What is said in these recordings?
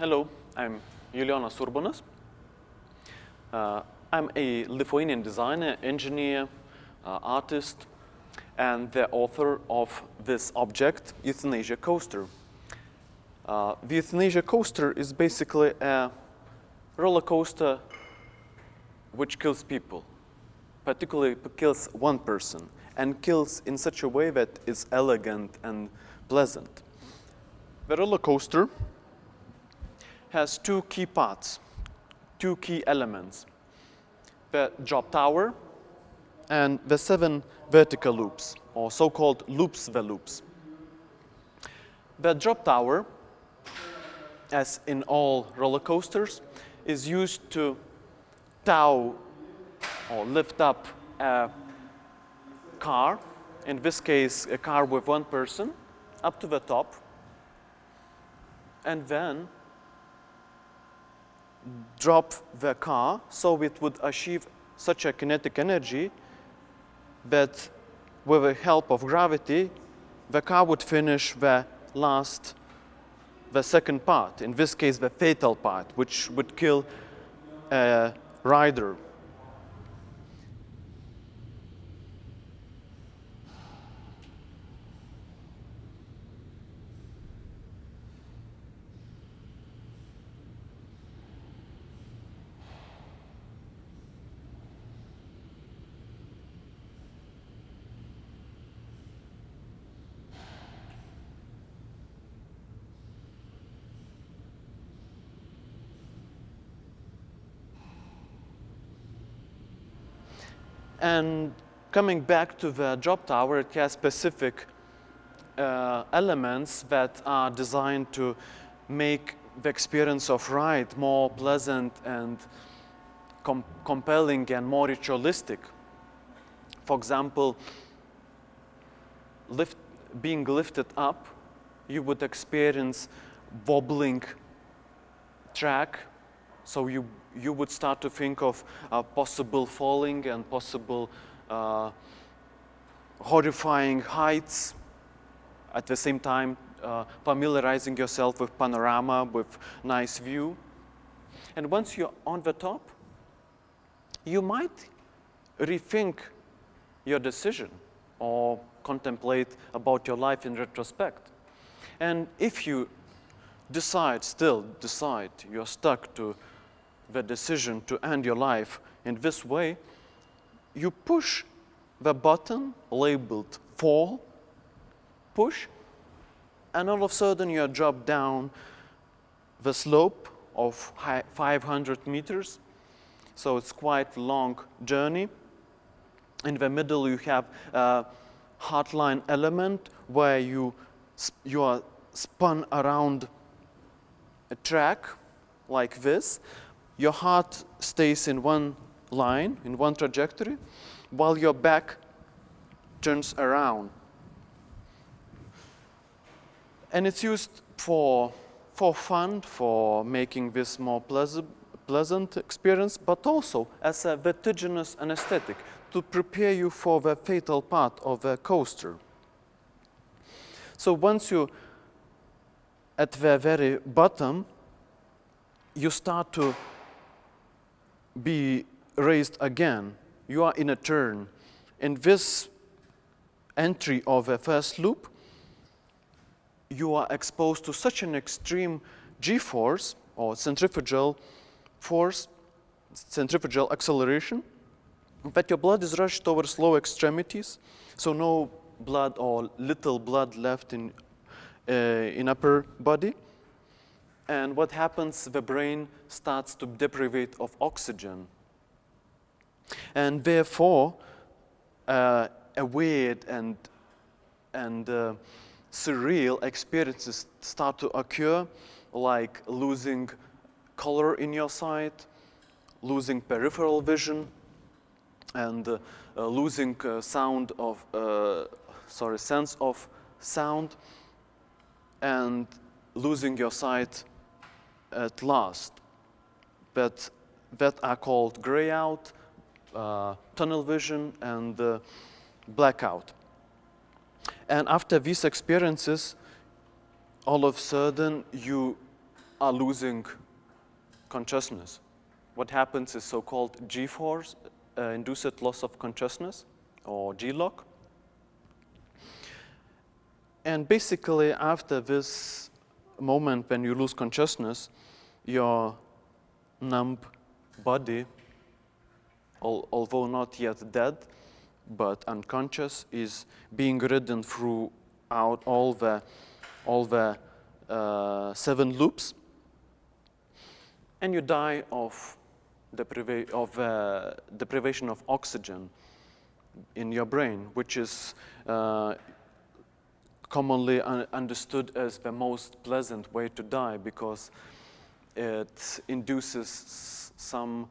Hello, I'm Julijonas Urbonas. I'm a Lithuanian designer, engineer, artist, and the author of this object, Euthanasia coaster. The Euthanasia coaster is basically a roller coaster which kills people, particularly kills one person, and kills in such a way that is elegant and pleasant. The roller coaster has two key parts, two key elements: the drop tower and the 7 vertical loops, or so-called loops the loops. The drop tower, as in all roller coasters, is used to tow or lift up a car, in this case a car with one person, up to the top, and then drop the car so it would achieve such a kinetic energy that with the help of gravity the car would finish the second part, in this case the fatal part, which would kill a rider. And coming back to the drop tower, it has specific elements that are designed to make the experience of ride more pleasant and compelling and more ritualistic. For example, being lifted up, you would experience wobbling track, so you would start to think of possible falling and possible horrifying heights. At the same time, familiarizing yourself with panorama, with nice view. And once you're on the top, you might rethink your decision or contemplate about your life in retrospect. And if you still decide you're stuck to the decision to end your life in this way, you push the button labeled fall, push, and all of a sudden you drop down the slope of 500 meters. So it's quite a long journey. In the middle you have a hardline element where you are spun around a track like this. Your heart stays in one line, in one trajectory, while your back turns around. And it's used for fun, for making this more pleasant experience, but also as a vertiginous anesthetic to prepare you for the fatal part of the coaster. So once you at the very bottom, you start to be raised again. You are in a turn. In this entry of the first loop, you are exposed to such an extreme G-force or centrifugal force, centrifugal acceleration, that your blood is rushed towards lower extremities, so no blood or little blood left in upper body. And what happens, the brain starts to deprivate of oxygen. And therefore, a weird and surreal experiences start to occur, like losing color in your sight, losing peripheral vision, and losing sense of sound, and losing your sight at last. But that are called gray out, tunnel vision, and blackout. And after these experiences, all of a sudden you are losing consciousness. What happens is so-called G-force, induced loss of consciousness, or G-lock. And basically, after this moment when you lose consciousness, your numb body, although not yet dead, but unconscious, is being ridden throughout all the 7 loops, and you die of deprivation of oxygen in your brain, which is commonly understood as the most pleasant way to die, because it induces some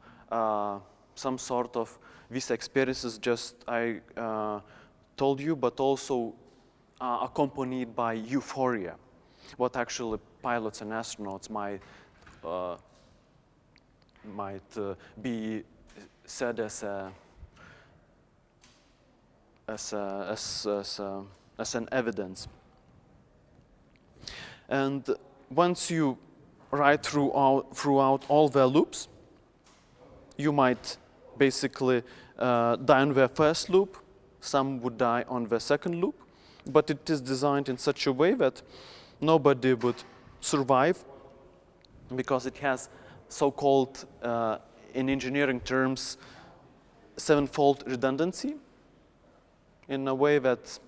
sort of these experiences just I told you, but also accompanied by euphoria, what actually pilots and astronauts might be said as an evidence. And once you ride throughout all the loops, you might basically die on the first loop. Some would die on the second loop, but it is designed in such a way that nobody would survive, because it has so-called, in engineering terms, 7-fold redundancy, in a way that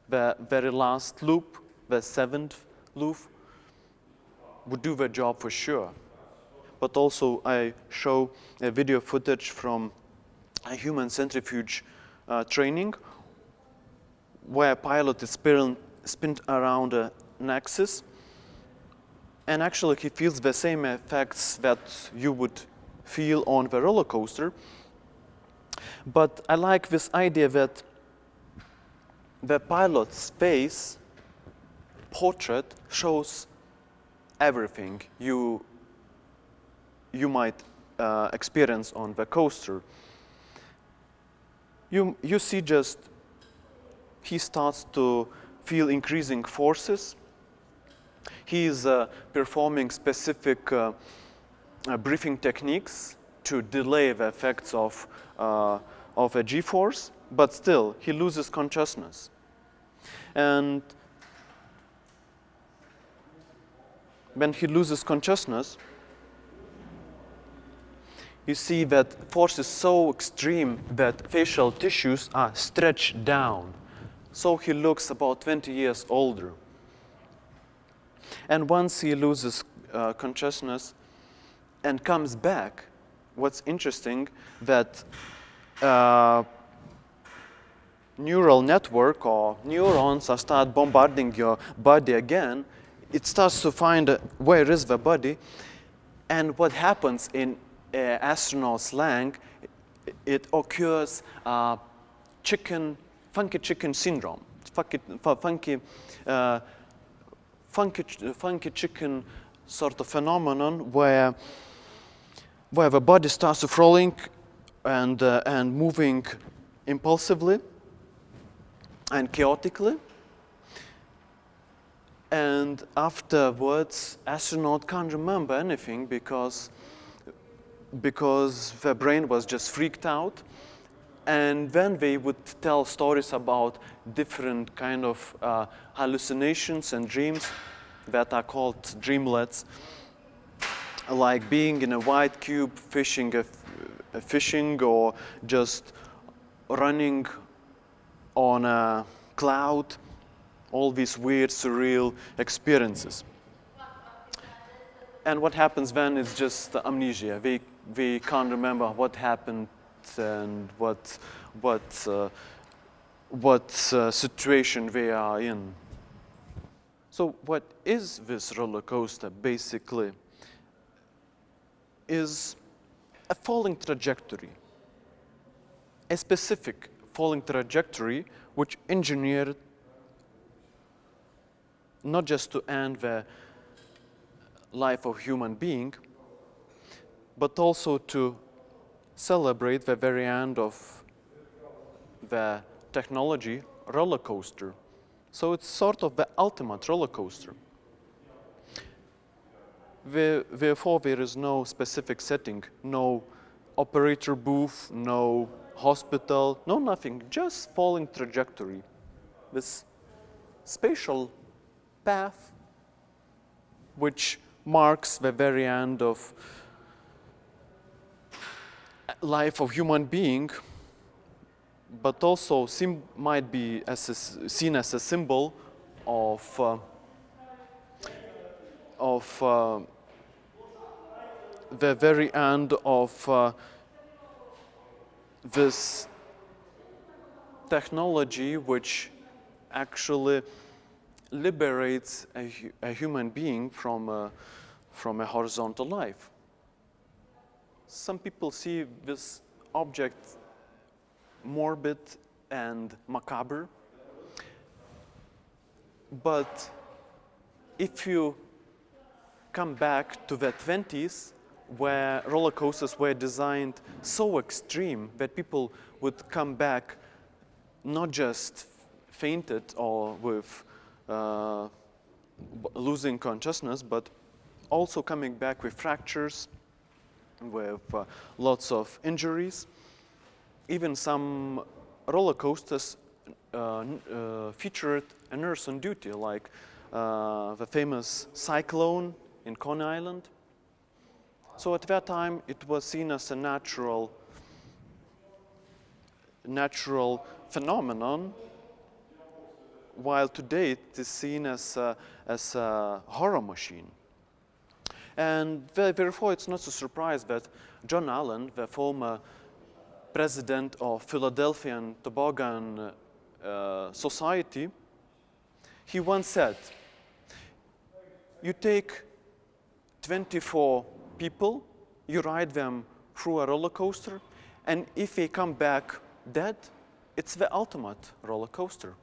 the very last loop, the 7th loop, would do the job for sure. But also I show a video footage from a human centrifuge training, where a pilot is spun around an axis, and actually he feels the same effects that you would feel on the roller coaster. But I like this idea that the pilot's face portrait shows everything you might experience on the coaster. You see just he starts to feel increasing forces. He is performing specific breathing techniques to delay the effects of a G-force, but still he loses consciousness. And when he loses consciousness, you see that force is so extreme that facial tissues are stretched down. So he looks about 20 years older. And once he loses consciousness and comes back, what's interesting that neural network or neurons start bombarding your body again. It starts to find where is the body, and what happens in astronaut slang, it occurs funky chicken syndrome, funky chicken sort of phenomenon where the body starts to rolling and moving impulsively and chaotically. And afterwards, astronaut can't remember anything because the brain was just freaked out. And then they would tell stories about different kind of hallucinations and dreams that are called dreamlets, like being in a white cube, fishing or just running on a cloud. All these weird, surreal experiences. And what happens then is just amnesia. We can't remember what happened and what situation we are in. So what is this roller coaster basically? Is a falling trajectory, a specific falling trajectory which engineered not just to end the life of human being, but also to celebrate the very end of the technology roller coaster. So it's sort of the ultimate roller coaster. Therefore, there is no specific setting, no operator booth, no hospital, no nothing, just falling trajectory. This spatial path which marks the very end of life of human being, but also might be seen as a symbol of the very end of this technology which actually liberates a human being from a horizontal life. Some people see this object morbid and macabre, but if you come back to the 20s, where roller coasters were designed so extreme that people would come back not just fainted or with losing consciousness, but also coming back with fractures, with lots of injuries. Even some roller coasters featured a nurse on duty, like the famous Cyclone in Coney Island. So at that time, it was seen as a natural phenomenon, while today it is seen as a horror machine. And therefore, it's not a surprise that John Allen, the former president of Philadelphia and Toboggan Society, he once said, you take 24 people, you ride them through a roller coaster, and if they come back dead, it's the ultimate roller coaster.